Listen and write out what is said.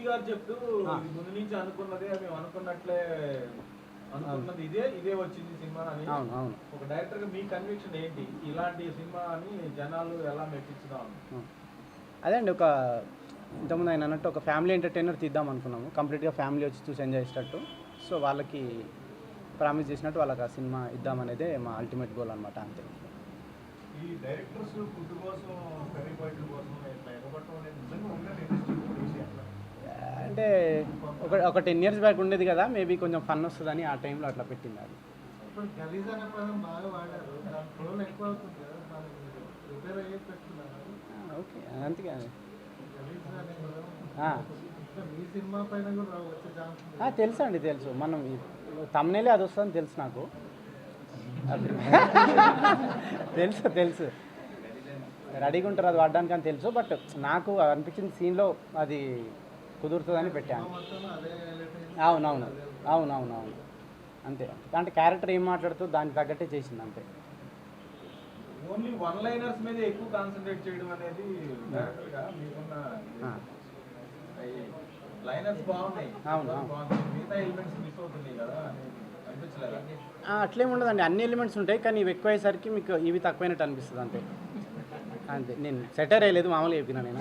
మూర్తి గారు చెప్తూ ఇది ముందు నుంచి అనుకున్నదే మేము అనుకున్నట్లే అనుకున్నది ఇదే వచ్చింది సినిమా అని. ఒక డైరెక్టర్ గా మీ కన్విక్షన్ ఏంటి ఇలాంటి సినిమా అని జనాలు ఎలా మెప్పించుదాం? అదే అండి, ఒక ఇంతకుముందు ఆయన అన్నట్టు ఒక ఫ్యామిలీ ఎంటర్టైనర్ తీద్దాం అనుకున్నాము, కంప్లీట్గా ఫ్యామిలీ వచ్చి చూసి ఎంజాయ్ చేసేటట్టు. సో వాళ్ళకి ప్రామిస్ చేసినట్టు వాళ్ళకి ఆ సినిమా ఇద్దామనేదే మా అల్టిమేట్ గోల్ అనమాట. అంతే. ఈ డైరెక్టర్స్ ఫుడ్ కోసం కర్రీ పాయింట్ల కోసం ఎగబట్టడం అనేది నిజంగా ఉందండి. అంటే ఒక 10 years బ్యాక్ ఉండేది కదా, మేబీ కొంచెం ఫన్ వస్తుందని ఆ టైంలో అట్లా పెట్టింది అది. గలీజ్ అనే పదం బాగా వాడారు, దాని ఫ్లోలో ఎక్కువ అవుతుంది కదా, ప్రిపేర్ అయ్యే పెట్టుకున్నారు. ఓకే, అంతే కదా. గలీజ్ అనే పదం మీ సినిమా పైన కూడా వచ్చే ఛాన్స్ తెలుసు అండి, తెలుసు. మనం తమ్నేలే అది వస్తుందని తెలుసు నాకు. తెలుసు రెడీగా ఉంటారు అది వాడడానికి అని తెలుసు. బట్ నాకు అనిపించిన సీన్లో అది కుదురుతుందని పెట్టాను. అవునవును అంతే. అంటే క్యారెక్టర్ ఏం మాట్లాడుతూ దానికి తగ్గట్టే చేసింది అంతే. ఓన్లీ వన్ లైనర్స్ మీద ఎక్కువ కాన్సన్ట్రేట్ చేయడం అనేది డైరెక్టర్గా మీకున్న లైనర్స్ బాగున్నాయి. అవును, మిగతా ఎలిమెంట్స్ మిస్ అవుతున్నాయి కదా అనిపించలేదా? అట్లేం ఉండదండి, అన్ని ఎలిమెంట్స్ ఉంటాయి, కానీ ఇవి ఎక్కువ అయ్యేసరికి మీకు ఇవి తక్కువైనట్టు అనిపిస్తుంది అంతే. నేను సెటర్ అయ్యలేదు, మామూలుగా చెప్పినా నేను.